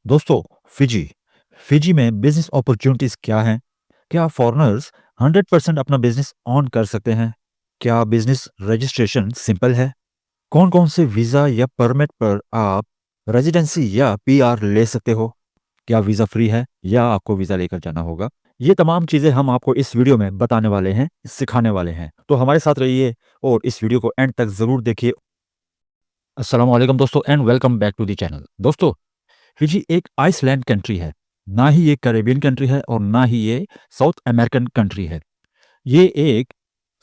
दोस्तों, Fiji Fiji में business opportunities क्या हैं? क्या फॉरेनर्स 100% अपना बिजनेस ऑन कर सकते हैं? क्या बिजनेस रजिस्ट्रेशन सिंपल है? कौन कौन से वीज़ा या परमिट पर आप रेजिडेंसी या पीआर ले सकते हो? क्या वीज़ा फ्री है या आपको वीज़ा लेकर जाना होगा? ये तमाम चीज़ें हम आपको इस वीडियो में बताने वाले हैं, सिखाने वाले हैं। तो हमारे साथ रहिए और इस वीडियो को एंड तक ज़रूर देखिए। अस्सलाम वालेकुम दोस्तों and welcome back to the channel. दोस्तों, फिजी एक आइसलैंड कंट्री है। ना ही ये कैरेबियन कंट्री है और ना ही ये साउथ अमेरिकन कंट्री है। ये एक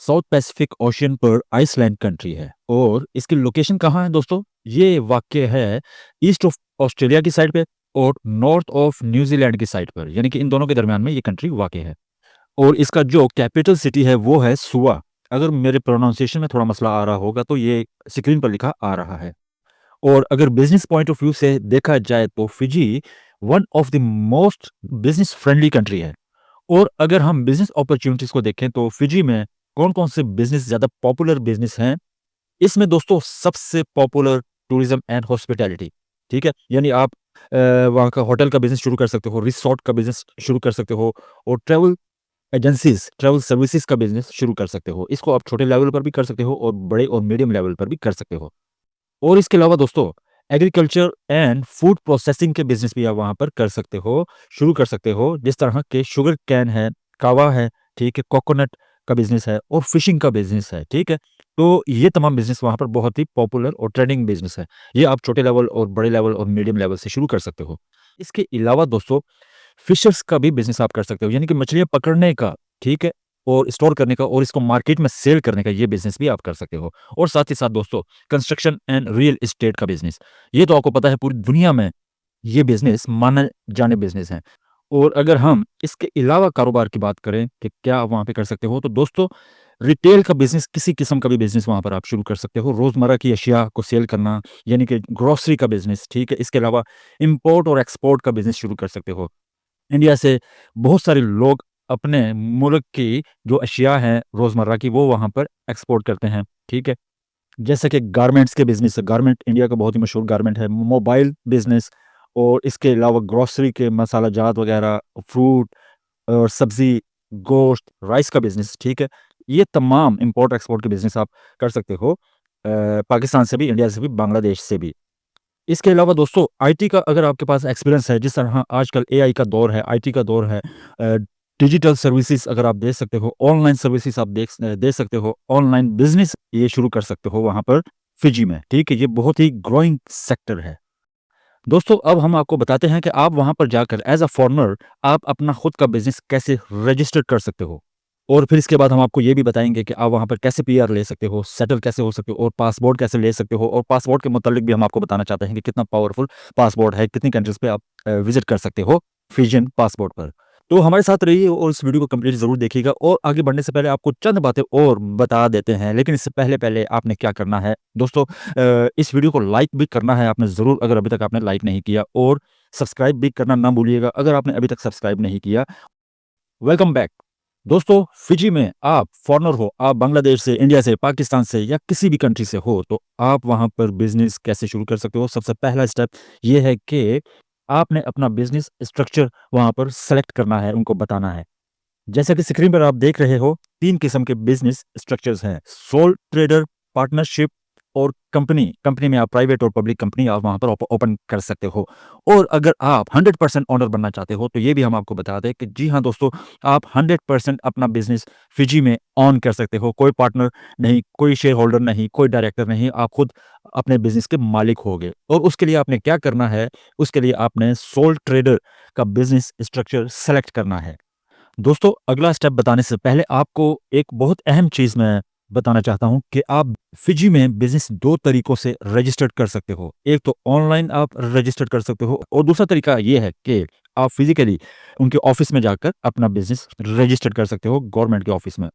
साउथ पैसिफिक ओशियन पर आइसलैंड कंट्री है। और इसकी लोकेशन कहाँ है दोस्तों? ये वाक़ है ईस्ट ऑफ ऑस्ट्रेलिया की साइड पे और नॉर्थ ऑफ न्यूजीलैंड की साइड पर, यानी कि इन दोनों के दरमियान में ये कंट्री वाक़ है। और इसका जो कैपिटल सिटी है वो है सुआ। अगर मेरे प्रोनाउंसिएशन में थोड़ा मसला आ रहा होगा तो ये स्क्रीन पर लिखा आ रहा है। और अगर बिजनेस पॉइंट ऑफ व्यू से देखा जाए तो Fiji one of the most business friendly country है। और अगर हम बिजनेस अपॉर्चुनिटीज को देखें तो फिजी में कौन कौन से बिजनेस ज़्यादा पॉपुलर बिजनेस हैं, इसमें दोस्तों सबसे पॉपुलर टूरिज्म एंड हॉस्पिटैलिटी। ठीक है, यानी आप वहाँ का होटल का बिजनेस शुरू कर सकते हो, रिसोर्ट का बिजनेस शुरू कर सकते हो और ट्रैवल एजेंसीज ट्रैवल सर्विसेज का बिजनेस शुरू कर सकते हो। इसको आप छोटे लेवल पर भी कर सकते हो और बड़े और मीडियम लेवल पर भी कर सकते हो। और इसके अलावा दोस्तों एग्रीकल्चर एंड फूड प्रोसेसिंग के बिजनेस भी आप वहाँ पर कर सकते हो, शुरू कर सकते हो। जिस तरह के शुगर कैन है, कावा है, ठीक है, कोकोनट का बिजनेस है और फिशिंग का बिजनेस है, ठीक है। तो ये तमाम बिजनेस वहाँ पर बहुत ही पॉपुलर और ट्रेंडिंग बिजनेस है। ये आप छोटे लेवल और बड़े लेवल और मीडियम लेवल से शुरू कर सकते हो। इसके अलावा दोस्तों फिशर्स का भी बिज़नेस आप कर सकते हो, यानी कि मछलियाँ पकड़ने का, ठीक है? और स्टोर करने का और इसको मार्केट में सेल करने का ये बिज़नेस भी आप कर सकते हो। और साथ ही साथ दोस्तों कंस्ट्रक्शन एंड रियल एस्टेट का बिज़नेस, ये तो आपको पता है पूरी दुनिया में ये बिज़नेस माने जाने बिज़नेस हैं। और अगर हम इसके अलावा कारोबार की बात करें कि क्या आप वहाँ पे कर सकते हो, तो दोस्तों रिटेल का बिज़नेस, किसी किस्म का भी बिज़नेस वहाँ पर आप शुरू कर सकते हो। रोज़मर्रा की अशिया को सेल करना, यानी कि ग्रोसरी का बिज़नेस, ठीक है? इसके अलावा इम्पोर्ट और एक्सपोर्ट का बिज़नेस शुरू कर सकते हो। इंडिया से बहुत सारे लोग अपने मुल्क की जो अशिया हैं रोज़मर्रा की वो वहाँ पर एक्सपोर्ट करते हैं, ठीक है? जैसे कि गारमेंट्स के बिज़नेस, गारमेंट इंडिया का बहुत ही मशहूर गारमेंट है, मोबाइल बिज़नेस और इसके अलावा ग्रोसरी के मसाला जात वग़ैरह, फ्रूट और सब्ज़ी, गोश्त, राइस का बिज़नेस, ठीक है? ये तमाम इम्पोर्ट एक्सपोर्ट के बिज़नेस आप कर सकते हो पाकिस्तान से भी, इंडिया से भी, बांग्लादेश से भी। इसके अलावा दोस्तों आईटी का अगर आपके पास एक्सपीरियंस है, जिस तरह आजकल एआई का दौर है, आईटी का दौर है, डिजिटल सर्विसेज अगर आप दे सकते हो, ऑनलाइन सर्विसेज आप दे सकते हो, ऑनलाइन बिज़नेस ये शुरू कर सकते हो वहाँ पर फिजी में, ठीक है? ये बहुत ही ग्रोइंग सेक्टर है। दोस्तों अब हम आपको बताते हैं कि आप वहाँ पर जाकर एज़ अ फॉरेनर आप अपना खुद का बिज़नेस कैसे रजिस्टर कर सकते हो। और फिर इसके बाद हम आपको ये भी बताएँगे कि आप वहाँ पर कैसे पीआर ले सकते हो, सेटल कैसे हो सकते हो और पासपोर्ट कैसे ले सकते हो। और पासपोर्ट के मुतालिक भी हम आपको बताना चाहते हैं कि कितना पावरफुल पासपोर्ट है, कितनी कंट्रीज़ पे आप विज़िट कर सकते हो फिजियन पासपोर्ट पर। तो हमारे साथ रहिए और इस वीडियो को कंप्लीट ज़रूर देखिएगा। और आगे बढ़ने से पहले आपको चंद बातें और बता देते हैं, लेकिन इससे पहले आपने क्या करना है दोस्तों, इस वीडियो को लाइक भी करना है आपने ज़रूर, अगर अभी तक आपने लाइक नहीं किया, और सब्सक्राइब भी करना ना भूलिएगा अगर आपने अभी तक सब्सक्राइब नहीं किया। Welcome back. दोस्तों फिजी में आप फॉरेनर हो, आप बांग्लादेश से, इंडिया से, पाकिस्तान से या किसी भी कंट्री से हो, तो आप वहाँ पर बिज़नेस कैसे शुरू कर सकते हो? सबसे पहला स्टेप ये है कि आपने अपना बिज़नेस स्ट्रक्चर वहाँ पर सेलेक्ट करना है, उनको बताना है। जैसा कि स्क्रीन पर आप देख रहे हो, 3 किस्म के बिज़नेस स्ट्रक्चर्स हैं, सोल ट्रेडर, पार्टनरशिप और कंपनी। कंपनी में आप प्राइवेट और पब्लिक कंपनी आप वहाँ पर ओपन कर सकते हो। और अगर आप 100% ओनर बनना चाहते हो, तो ये भी हम आपको बता दें कि जी हाँ दोस्तों, आप 100% अपना बिज़नेस फिजी में ऑन कर सकते हो। कोई पार्टनर नहीं, कोई शेयर होल्डर नहीं, कोई डायरेक्टर नहीं, आप खुद अपने बिज़नेस के मालिक होगे। और उसके लिए आपने क्या करना है, उसके लिए आपने सोल ट्रेडर का बिज़नेस स्ट्रक्चर सेलेक्ट करना है। दोस्तों अगला स्टेप बताने से पहले आपको एक बहुत अहम चीज़ मैं बताना चाहता हूँ कि आप फिजी में बिज़नेस 2 तरीकों से रजिस्टर्ड कर सकते हो। एक तो ऑनलाइन आप रजिस्टर्ड कर सकते हो और दूसरा तरीका ये है कि आप फिज़िकली उनके ऑफ़िस में जाकर अपना बिज़नेस रजिस्टर्ड कर सकते हो गवर्नमेंट के ऑफ़िस में।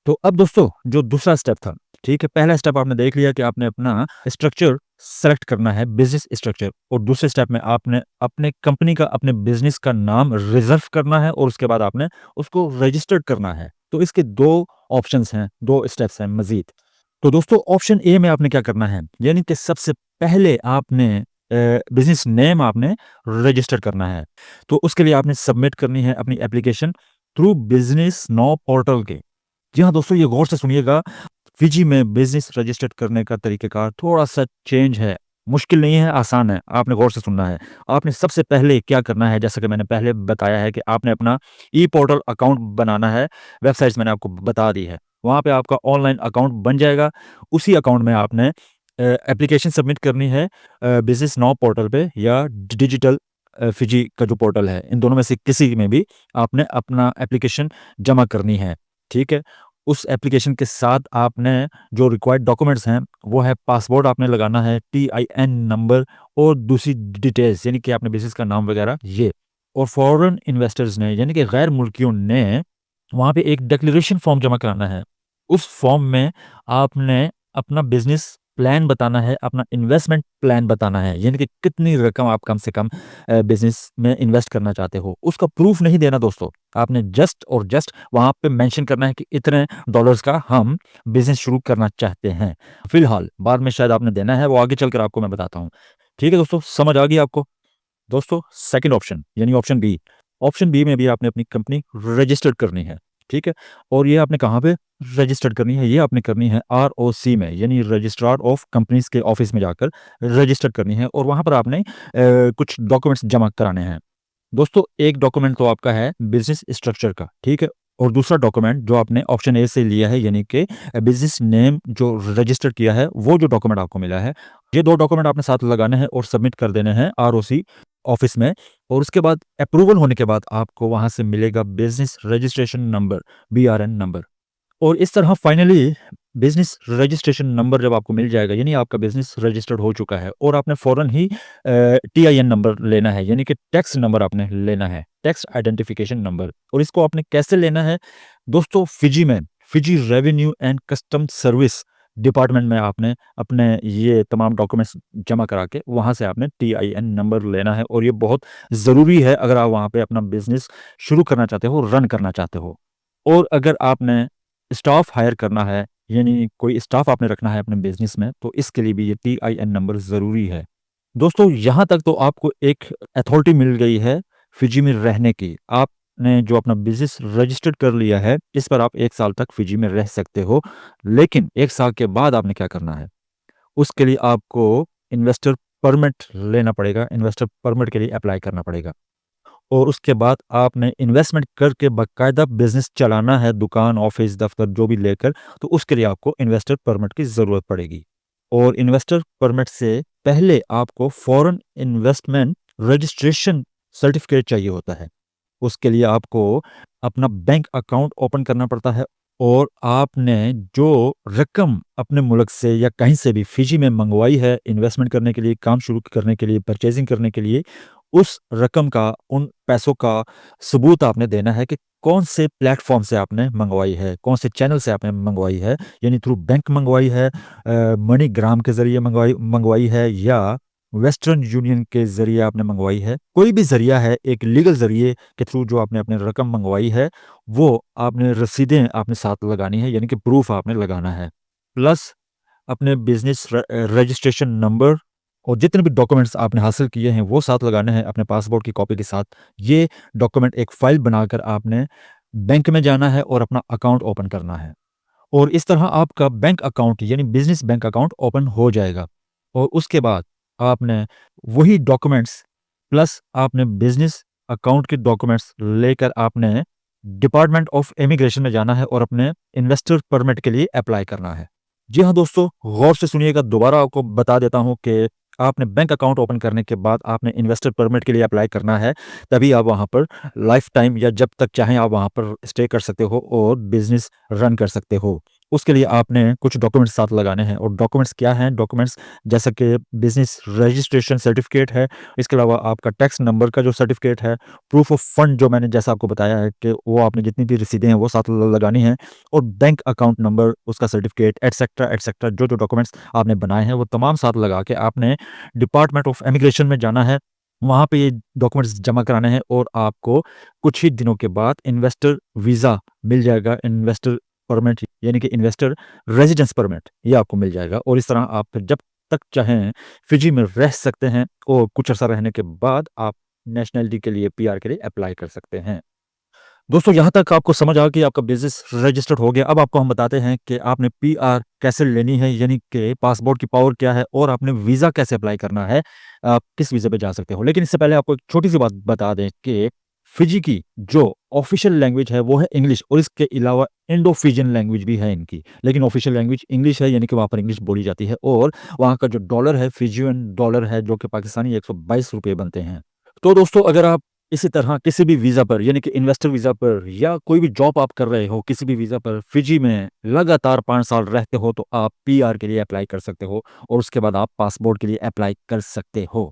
तो अब दोस्तों जो दूसरा स्टेप था, ठीक है? पहला स्टेप आपने देख लिया कि आपने अपना स्ट्रक्चर सेलेक्ट करना है, बिज़नेस स्ट्रक्चर, और दूसरे स्टेप में आपने अपने कंपनी का, अपने बिज़नेस का नाम रिज़र्व करना है और उसके बाद आपने उसको रजिस्टर्ड करना है। तो इसके 2 ऑप्शंस हैं, 2 स्टेप्स हैं मज़ीद। तो दोस्तों ऑप्शन ए में आपने क्या करना है, यानी कि सबसे पहले आपने बिज़नेस नेम आपने रजिस्टर करना है। तो उसके लिए आपने सबमिट करनी है अपनी application through business now portal के। जी हाँ, दोस्तों ये गौर से सुनिएगा, फिजी में बिज़नेस रजिस्टर्ड करने का तरीक़ेकार थोड़ा-सा चेंज है। मुश्किल नहीं है, आसान है। आपने गौर से सुनना है। आपने सबसे पहले क्या करना है, जैसा कि मैंने पहले बताया है कि आपने अपना ई-पोर्टल अकाउंट बनाना है। वेबसाइट्स मैंने आपको बता दी है। वहाँ पे आपका ऑनलाइन अकाउंट बन जाएगा। उसी अकाउंट में आपने एप्लीकेशन सबमिट करनी है बिज़नेस नाउ पोर्टल पे या डिजिटल फिजी का जो पोर्टल है, इन दोनों में से किसी में भी आपने अपना एप्लीकेशन जमा करनी है। ठीक है? उस एप्लीकेशन के साथ आपने जो रिक्वायर्ड डॉक्यूमेंट्स हैं, वो है पासपोर्ट आपने लगाना है, टीआईएन नंबर और दूसरी डिटेल्स यानी कि आपने बिज़नेस का नाम वगैरह ये। और फॉरेन इन्वेस्टर्स ने यानी कि गैर मुल्कियों ने वहाँ पे एक डिक्लेरेशन फॉर्म जमा कराना है। उस फॉर्म में आपने अपना बिज़नेस प्लान बताना है, अपना इन्वेस्टमेंट प्लान बताना है, यानी कि कितनी रकम आप कम से कम बिज़नेस में इन्वेस्ट करना चाहते हो। उसका प्रूफ़ नहीं देना दोस्तों, आपने जस्ट और जस्ट वहाँ पे मेंशन करना है कि इतने डॉलर्स का हम बिज़नेस शुरू करना चाहते हैं। फ़िलहाल बाद में शायद आपने देना है, वो आगे चलकर आपको मैं बताता हूँ। ठीक है दोस्तों, समझ आ गई आपको? दोस्तों सेकंड ऑप्शन यानी ऑप्शन बी। ऑप्शन बी में भी आपने अपनी कंपनी रजिस्टर्ड करनी है, ठीक है? और ये आपने कहाँ पे रजिस्टर्ड करनी है? ये आपने करनी है आरओसी में यानी रजिस्ट्रार ऑफ कंपनीज़ के ऑफ़िस में जाकर रजिस्टर करनी है और वहाँ पर आपने कुछ डॉक्यूमेंट्स जमा कराने हैं। दोस्तों एक डॉक्यूमेंट तो आपका है बिज़नेस स्ट्रक्चर का, ठीक है? और दूसरा डॉक्यूमेंट जो आपने ऑप्शन ए से लिया है यानी कि बिज़नेस नेम जो रजिस्टर किया है, वो जो डॉक्यूमेंट आपको मिला है, ये 2 डॉक्यूमेंट आपने साथ लगाने हैं और सबमिट कर देने हैं आरओसी ऑफ़िस में और उसके बाद अप्रूवल होने के बाद आपको वहाँ से मिलेगा बिज़नेस रजिस्ट्रेशन नंबर, बीआरएन नंबर। और इस तरह फाइनली बिज़नेस रजिस्ट्रेशन नंबर जब आपको मिल जाएगा यानी आपका बिज़नेस रजिस्टर्ड हो चुका है और आपने फ़ौरन ही टीआईएन नंबर लेना है यानी कि टैक्स नंबर आपने लेना है, टैक्स आइडेंटिफिकेशन नंबर। और इसको आपने कैसे लेना है? दोस्तों फिजी में, Fiji revenue and custom service department में आपने अपने ये तमाम डॉक्यूमेंट्स जमा करा के वहाँ से आपने टीआईएन नंबर लेना है और ये बहुत ज़रूरी है अगर आप वहाँ पे अपना बिज़नेस शुरू करना चाहते हो, रन करना चाहते हो। और अगर आपने स्टाफ हायर करना है, यानी कोई स्टाफ आपने रखना है अपने बिज़नेस में, तो इसके लिए भी ये टीआईएन नंबर ज़रूरी है। दोस्तों यहाँ तक तो आपको एक अथॉरिटी मिल गई है फिजी में रहने की। आपने जो अपना बिज़नेस रजिस्टर्ड कर लिया है, इस पर आप 1 साल तक फिजी में रह सकते हो। लेकिन 1 साल के बाद आपने क्या करना है? उसके लिए आपको इन्वेस्टर परमिट लेना पड़ेगा, इन्वेस्टर परमिट के लिए अप्लाई करना पड़ेगा। और उसके बाद आपने इन्वेस्टमेंट करके बाकायदा बिज़नेस चलाना है, दुकान, ऑफ़िस, दफ़्तर जो भी लेकर, तो उसके लिए आपको इन्वेस्टर परमिट की ज़रूरत पड़ेगी। और इन्वेस्टर परमिट से पहले आपको फ़ॉरेन इन्वेस्टमेंट रजिस्ट्रेशन सर्टिफ़िकेट चाहिए होता है। उसके लिए आपको अपना बैंक अकाउंट ओपन करना पड़ता है और आपने जो रकम अपने मुल्क से या कहीं से भी फिजी में मंगवाई है इन्वेस्टमेंट करने के लिए, काम शुरू करने के लिए, परचेज़िंग करने के लिए, उस रकम का, उन पैसों का सबूत आपने देना है कि कौन से प्लेटफ़ॉर्म से आपने मंगवाई है, कौन से चैनल से आपने मंगवाई है, यानी थ्रू बैंक मंगवाई है, मनीग्राम के ज़रिए मंगवाई मंगवाई है या वेस्टर्न यूनियन के ज़रिए आपने मंगवाई है। कोई भी ज़रिया है, एक लीगल ज़रिए के थ्रू जो आपने अपनी रकम मंगवाई है, वो आपने रसीदें आपने साथ लगानी है, यानी कि प्रूफ़ आपने लगाना है। प्लस अपने बिज़नेस रजिस्ट्रेशन नंबर और जितने भी डॉक्यूमेंट्स आपने हासिल किए हैं, वो साथ लगाने हैं अपने पासपोर्ट की कॉपी के साथ। ये डॉक्यूमेंट एक फ़ाइल बनाकर आपने बैंक में जाना है और अपना अकाउंट ओपन करना है। और इस तरह आपका बैंक अकाउंट यानी बिज़नेस बैंक अकाउंट ओपन हो जाएगा। और उसके बाद आपने वही डॉक्यूमेंट्स प्लस आपने बिज़नेस अकाउंट के डॉक्यूमेंट्स लेकर आपने डिपार्टमेंट ऑफ इमिग्रेशन में जाना है और अपने इन्वेस्टर परमिट के लिए अप्लाई करना है। जी हाँ दोस्तों, गौर से सुनिएगा, दोबारा आपको बता देता हूँ कि आपने बैंक अकाउंट ओपन करने के बाद आपने इन्वेस्टर परमिट के लिए अप्लाई करना है, तभी आप वहाँ पर लाइफ़ टाइम या जब तक चाहें आप वहाँ पर स्टे कर सकते हो और बिज़नेस रन कर सकते हो। उसके लिए आपने कुछ डॉक्यूमेंट्स साथ लगाने हैं और डॉक्यूमेंट्स क्या हैं? डॉक्यूमेंट्स जैसा कि बिज़नेस रजिस्ट्रेशन सर्टिफ़िकेट है, इसके अलावा आपका टैक्स नंबर का जो सर्टिफ़िकेट है, प्रूफ़ ऑफ फंड जो मैंने जैसा आपको बताया है कि वो आपने जितनी भी रसीदें हैं वो साथ ल लगानी हैं और बैंक अकाउंट नंबर, उसका सर्टिफ़िकेट एटसेट्रा जो-जो डॉक्यूमेंट्स आपने बनाए हैं वो तमाम साथ लगा के आपने डिपार्टमेंट ऑफ इमिग्रेशन में जाना है। वहाँ पे ये डॉक्यूमेंट्स जमा कराने हैं और आपको कुछ ही दिनों के बाद इन्वेस्टर वीज़ा मिल जाएगा, इन्वेस्टर परमिट यानी कि इन्वेस्टर रेज़िडेंस परमिट ये आपको मिल जाएगा और इस तरह आप फिर जब तक चाहें फिजी में रह सकते हैं और कुछ अर्सा रहने के बाद आप नेशनैलिटी के लिए, पीआर के लिए अप्लाई कर सकते हैं। दोस्तों यहाँ तक आपको समझ आ गया कि आपका बिज़नेस रजिस्टर्ड हो गया। अब आपको हम बताते हैं कि आपने पीआर कैसे लेनी है, यानी कि पासपोर्ट की पावर क्या है और आपने वीज़ा कैसे अप्लाई करना है, आप किस वीज़ा पे जा सकते हो। लेकिन इससे पहले आपको एक छोटी-सी बात बता दें कि फिजी की जो ऑफ़िशियल लैंग्वेज है वो है इंग्लिश और इसके अलावा इंडो-फिजियन लैंग्वेज भी है इनकी। लेकिन ऑफ़िशियल लैंग्वेज इंग्लिश है, यानी कि वहाँ पर इंग्लिश बोली जाती है और वहाँ का जो डॉलर है फिजियन डॉलर है, जो कि पाकिस्तानी ₹122 बनते हैं। तो दोस्तों अगर आप इसी तरह किसी भी वीज़ा पर, यानी कि इन्वेस्टर वीज़ा पर या कोई भी जॉब आप कर रहे हो, किसी भी वीज़ा पर फिजी में लगातार 5 साल रहते हो, तो आप पीआर के लिए अप्लाई कर सकते हो और उसके बाद आप पासपोर्ट के लिए अप्लाई कर सकते हो।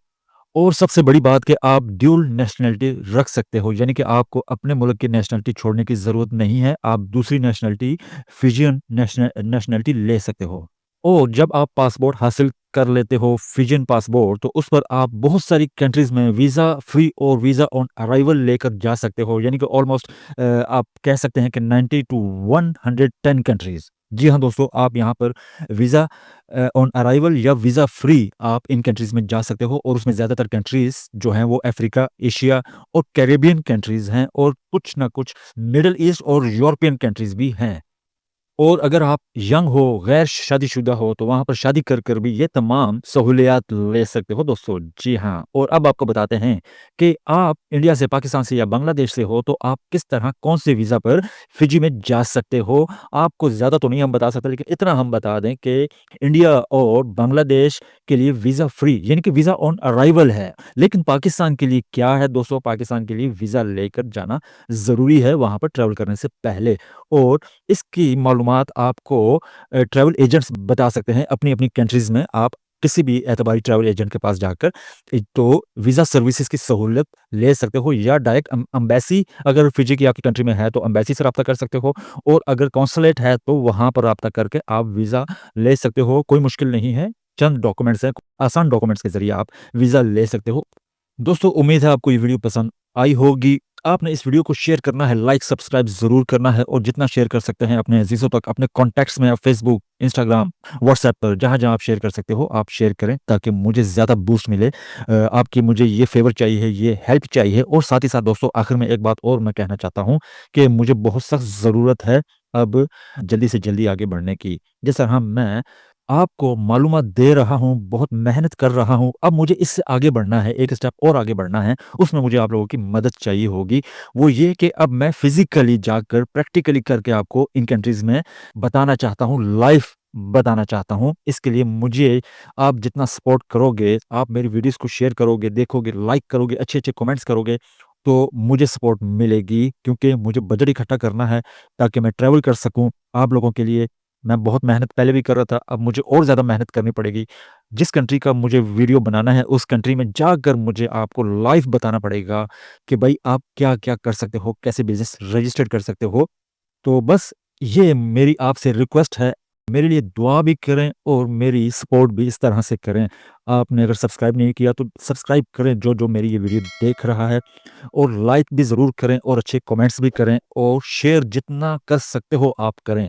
और सबसे बड़ी बात कि आप ड्यूल नेशनैलिटी रख सकते हो, यानी कि आपको अपने मुल्क की नेशनैलिटी छोड़ने की ज़रूरत नहीं है, आप दूसरी नेशनैलिटी फिजियन नेशनैलिटी ले सकते हो। और जब आप पासपोर्ट हासिल कर लेते हो फिजियन पासपोर्ट, तो उस पर आप बहुत सारी कंट्रीज़ में वीज़ा फ्री और वीज़ा ऑन अराइवल लेकर जा सकते हो, यानी कि ऑलमोस्ट आप कह सकते हैं कि 90 टू 110 कंट्रीज़। जी हाँ दोस्तों, आप यहाँ पर वीज़ा ऑन अराइवल या वीज़ा फ्री आप इन कंट्रीज़ में जा सकते हो और उसमें ज़्यादातर कंट्रीज़ जो हैं वो अफ्रीका, एशिया और कैरेबियन कंट्रीज़ हैं और कुछ ना कुछ मिडल ईस्ट और यूरोपियन कंट्रीज़ भी हैं। और अगर आप यंग हो, गैर शादीशुदा हो, तो वहाँ पर शादी कर कर भी ये तमाम सहूलियत ले सकते हो दोस्तों। जी हाँ, और अब आपको बताते हैं कि आप इंडिया से, पाकिस्तान से या बांग्लादेश से हो, तो आप किस तरह कौन-से वीज़ा पर फिजी में जा सकते हो। आपको ज़्यादा तो नहीं हम बता सकते, लेकिन इतना हम बता दें कि इंडिया और बांग्लादेश के लिए वीज़ा फ्री, यानी कि वीज़ा ऑन अराइवल है। लेकिन पाकिस्तान के लिए क्या है दोस्तों, पाकिस्तान के लिए वीज़ा लेकर जाना ज़रूरी है वहाँ पर ट्रैवल करने से पहले। और इसकी मालूमात आपको ट्रैवल एजेंट्स बता सकते हैं अपनी-अपनी कंट्रीज़ में। आप किसी भी एतबारी ट्रैवल एजेंट के पास जाकर तो वीज़ा सर्विसेज़ की सहूलियत ले सकते हो या डायरेक्ट एम्बेसी अगर फिजी की आपकी कंट्री में है तो एम्बेसी से राब्ता कर सकते हो और अगर कॉन्सुलेट है तो वहाँ पर राब्ता करके आप वीज़ा ले सकते हो। कोई मुश्किल नहीं है, चंद डॉक्यूमेंट्स हैं, आसान डॉक्यूमेंट्स के ज़रिए आप वीज़ा ले सकते हो। दोस्तों उम्मीद है आपको ये वीडियो पसंद आई होगी। आपने इस वीडियो को शेयर करना है, लाइक सब्सक्राइब ज़रूर करना है और जितना शेयर कर सकते हैं अपने अज़ीज़ों तक, अपने कॉन्टैक्ट्स में, आप फेसबुक, इंस्टाग्राम, व्हाट्सएप पर जहाँ-जहाँ आप शेयर कर सकते हो, आप शेयर करें ताकि मुझे ज़्यादा बूस्ट मिले। आपकी मुझे ये फ़ेवर चाहिए, ये हेल्प चाहिए और साथ ही साथ दोस्तों आखिर में एक बात और मैं कहना चाहता हूँ कि मुझे बहुत सख्त ज़रूरत है अब जल्दी से जल्दी आगे बढ़ने की। जिस तरह मैं आपको मालूमात दे रहा हूँ, बहुत मेहनत कर रहा हूँ, अब मुझे इससे आगे बढ़ना है, एक स्टेप और आगे बढ़ना है, उसमें मुझे आप लोगों की मदद चाहिए होगी। वो ये कि अब मैं फ़िज़िकली जाकर प्रैक्टिकली करके आपको इन कंट्रीज़ में बताना चाहता हूँ, लाइव बताना चाहता हूँ। इसके लिए मुझे आप जितना सपोर्ट करोगे, आप मेरी वीडियोज़ को शेयर करोगे, देखोगे, लाइक करोगे, अच्छे-अच्छे कमेंट्स करोगे, तो मुझे सपोर्ट मिलेगी क्योंकि मुझे बजट इकट्ठा करना है ताकि मैं ट्रैवल कर सकूँ आप लोगों के लिए। मैं बहुत मेहनत पहले भी कर रहा था, अब मुझे और ज़्यादा मेहनत करनी पड़ेगी। जिस कंट्री का मुझे वीडियो बनाना है, उस कंट्री में जाकर मुझे आपको लाइव बताना पड़ेगा कि भई आप क्या-क्या कर सकते हो, कैसे बिज़नेस रजिस्टर्ड कर सकते हो। तो बस ये मेरी आपसे रिक्वेस्ट है, मेरे लिए दुआ भी करें और मेरी सपोर्ट भी इस तरह से करें। आपने अगर सब्सक्राइब नहीं किया तो सब्सक्राइब करें जो-जो मेरी ये वीडियो देख रहा है और लाइक भी ज़रूर करें और अच्छे कमेंट्स भी करें और शेयर जितना कर सकते हो आप करें।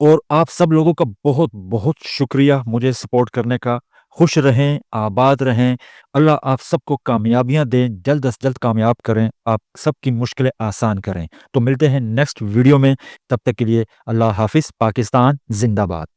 और आप सब लोगों का बहुत-बहुत शुक्रिया मुझे सपोर्ट करने का। खुश रहें, आबाद रहें, अल्लाह आप सबको कामयाबियाँ दें, जल्द से जल्द कामयाब करें, आप सबकी मुश्किलें आसान करें। तो मिलते हैं नेक्स्ट वीडियो में, तब तक के लिए अल्लाह हाफ़िज़, पाकिस्तान ज़िंदाबाद।